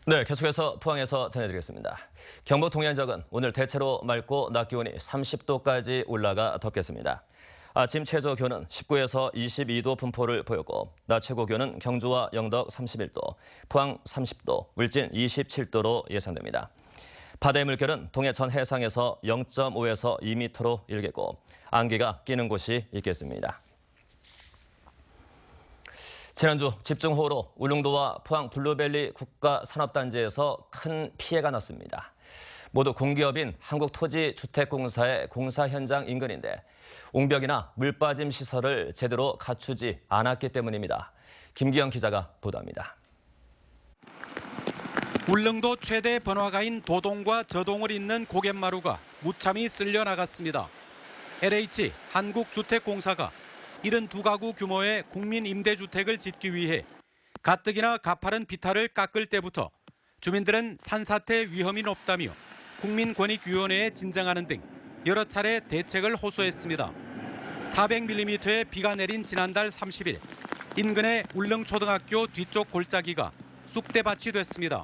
네, 계속해서 포항에서 전해드리겠습니다. 경북 동해안 지역은 오늘 대체로 맑고 낮 기온이 30도까지 올라가 덥겠습니다. 아침 최저 기온은 19에서 22도 분포를 보였고 낮 최고 기온은 경주와 영덕 31도, 포항 30도, 울진 27도로 예상됩니다. 바다의 물결은 동해 전 해상에서 0.5에서 2m로 일겠고 안개가 끼는 곳이 있겠습니다. 지난주 집중호우로 울릉도와 포항 블루밸리 국가산업단지에서 큰 피해가 났습니다. 모두 공기업인 한국토지주택공사의 공사 현장 인근인데 옹벽이나 물빠짐 시설을 제대로 갖추지 않았기 때문입니다. 김기영 기자가 보도합니다. 울릉도 최대 번화가인 도동과 저동을 잇는 고갯마루가 무참히 쓸려 나갔습니다. LH 한국주택공사가 72가구 규모의 국민임대주택을 짓기 위해 가뜩이나 가파른 비탈을 깎을 때부터 주민들은 산사태 위험이 높다며 국민권익위원회에 진정하는 등 여러 차례 대책을 호소했습니다. 400mm의 비가 내린 지난달 30일 인근의 울릉초등학교 뒤쪽 골짜기가 쑥대밭이 됐습니다.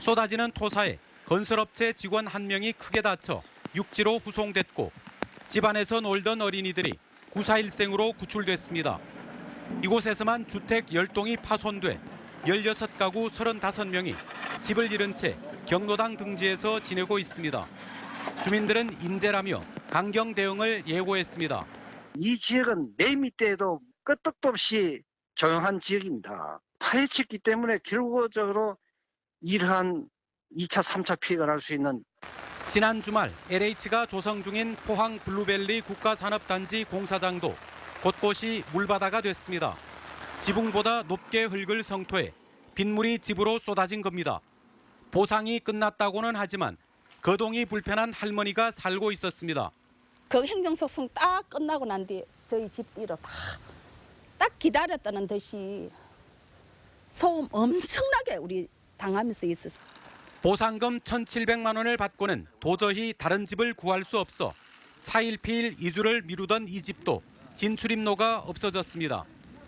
쏟아지는 토사에 건설업체 직원 1명이 크게 다쳐 육지로 후송됐고 집안에서 놀던 어린이들이 구사일생으로 구출됐습니다. 이곳에서만 주택 10동이 파손돼 16가구 35명이 집을 잃은 채 경로당 등지에서 지내고 있습니다. 주민들은 인재라며 강경 대응을 예고했습니다. 이 지역은 매미 때에도 끄떡도 없이 조용한 지역입니다. 파헤쳤기 때문에 결과적으로 이러한 2차, 3차 피해가 날 수 있는 지난 주말 LH가 조성 중인 포항 블루밸리 국가산업단지 공사장도 곳곳이 물바다가 됐습니다. 지붕보다 높게 흙을 성토해 빗물이 집으로 쏟아진 겁니다. 보상이 끝났다고는 하지만 거동이 불편한 할머니가 살고 있었습니다. 그 행정소송 딱 끝나고 난 뒤에 저희 집 뒤로 딱 기다렸다는 듯이 소음 엄청나게 우리 당하면서 있었어요. 보상금 1,700만 원을 받고는 도저히 다른 집을 구할 수 없어 차일피일 이주를 미루던 이 집도 진출입로가 없어졌습니다.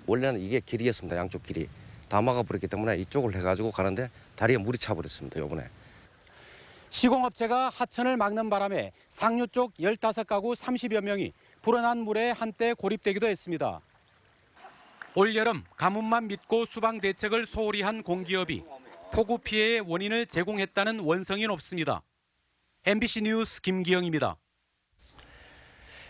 원래는 이게 길이었습니다. 양쪽 길이. 다 막아버렸기 때문에 이쪽을 해가지고 가는데 다리에 물이 차버렸습니다. 이번에. 시공업체가 하천을 막는 바람에 상류 쪽 15가구 30여 명이 불어난 물에 한때 고립되기도 했습니다. 올여름 가뭄만 믿고 수방 대책을 소홀히 한 공기업이 폭우 피해의 원인을 제공했다는 원성이 높습니다. MBC 뉴스 김기영입니다.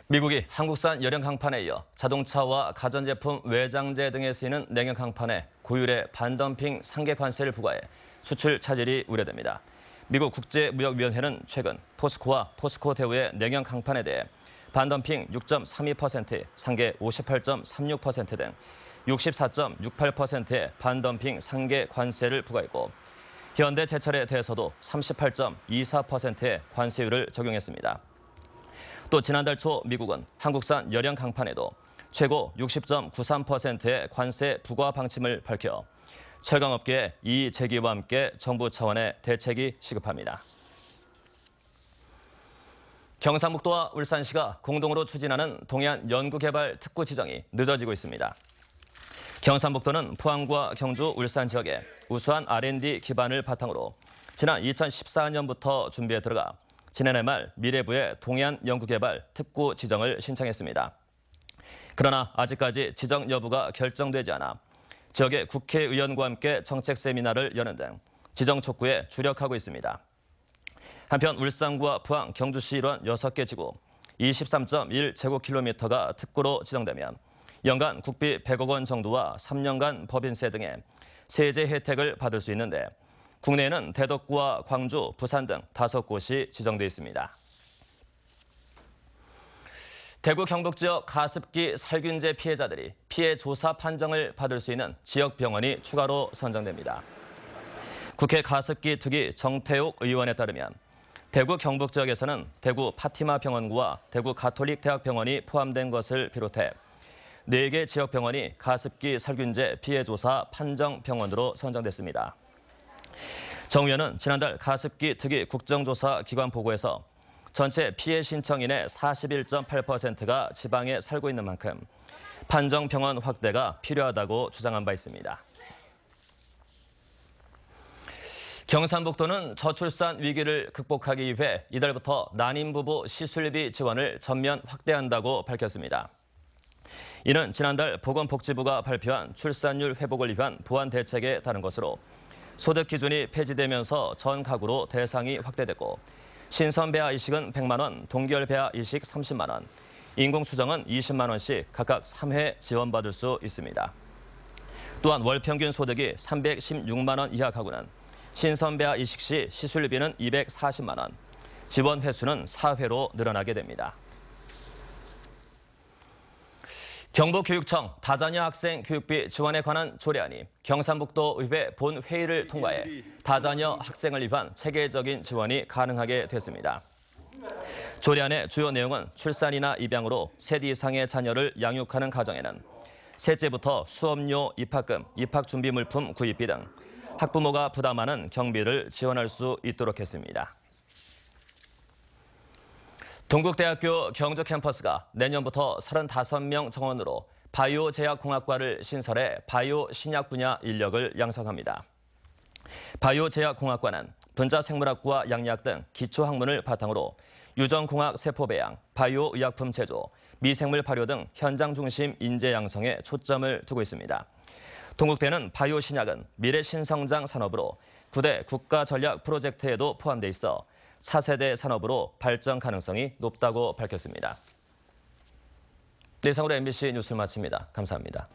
미국이 한국산 열형 강판에 이어 자동차와 가전제품 외장재 등에 쓰이는 냉형 강판에 고율의 반덤핑 상계 관세를 부과해 수출 차질이 우려됩니다. 미국 국제무역위원회는 최근 포스코와 포스코 대우의 냉형 강판에 대해 반덤핑 6.32%, 상계 58.36% 등 64.68%의 반덤핑 상계 관세를 부과했고 현대 제철에 대해서도 38.24%의 관세율을 적용했습니다. 또 지난달 초 미국은 한국산 열형 강판에도 최고 60.93%의 관세 부과 방침을 밝혀 철강업계의 이의 제기와 함께 정부 차원의 대책이 시급합니다. 경상북도와 울산시가 공동으로 추진하는 동해안 연구개발 특구 지정이 늦어지고 있습니다. 경상북도는 포항과 경주, 울산 지역에 우수한 R&D 기반을 바탕으로 지난 2014년부터 준비에 들어가 지난해 말 미래부에 동해안 연구개발 특구 지정을 신청했습니다. 그러나 아직까지 지정 여부가 결정되지 않아 지역의 국회의원과 함께 정책 세미나를 여는 등 지정 촉구에 주력하고 있습니다. 한편 울산과 포항, 경주시 일원 6개 지구 23.1제곱킬로미터가 특구로 지정되면 연간 국비 100억 원 정도와 3년간 법인세 등의 세제 혜택을 받을 수 있는데 국내에는 대덕구와 광주, 부산 등 5곳이 지정돼 있습니다. 대구 경북 지역 가습기 살균제 피해자들이 피해 조사 판정을 받을 수 있는 지역병원이 추가로 선정됩니다. 국회 가습기 특위 정태욱 의원에 따르면 대구 경북 지역에서는 대구 파티마 병원과 대구 가톨릭 대학병원이 포함된 것을 비롯해 4개 지역병원이 가습기 살균제 피해 조사 판정 병원으로 선정됐습니다. 정 의원은 지난달 가습기 특위 국정조사 기관 보고에서 전체 피해 신청인의 41.8%가 지방에 살고 있는 만큼 판정 병원 확대가 필요하다고 주장한 바 있습니다. 경상북도는 저출산 위기를 극복하기 위해 이달부터 난임 부부 시술비 지원을 전면 확대한다고 밝혔습니다. 이는 지난달 보건복지부가 발표한 출산율 회복을 위한 보완 대책에 따른 것으로 소득 기준이 폐지되면서 전 가구로 대상이 확대됐고 신선 배아 이식은 100만 원, 동결 배아 이식 30만 원, 인공 수정은 20만 원씩 각각 3회 지원받을 수 있습니다. 또한 월 평균 소득이 316만 원 이하 가구는 신선 배아 이식 시 시술비는 240만 원, 지원 횟수는 4회로 늘어나게 됩니다. 경북교육청 다자녀 학생 교육비 지원에 관한 조례안이 경상북도 의회 본회의를 통과해 다자녀 학생을 위한 체계적인 지원이 가능하게 됐습니다. 조례안의 주요 내용은 출산이나 입양으로 셋 이상의 자녀를 양육하는 가정에는 셋째부터 수업료, 입학금, 입학준비 물품 구입비 등 학부모가 부담하는 경비를 지원할 수 있도록 했습니다. 동국대학교 경주 캠퍼스가 내년부터 35명 정원으로 바이오 제약공학과를 신설해 바이오 신약 분야 인력을 양성합니다. 바이오 제약공학과는 분자생물학과 양리학 등 기초학문을 바탕으로 유전공학 세포 배양, 바이오 의약품 제조, 미생물 발효 등 현장 중심 인재 양성에 초점을 두고 있습니다. 동국대는 바이오 신약은 미래 신성장 산업으로 9대 국가 전략 프로젝트에도 포함돼 있어 차세대 산업으로 발전 가능성이 높다고 밝혔습니다. 네, 이상으로 MBC 뉴스를 마칩니다. 감사합니다.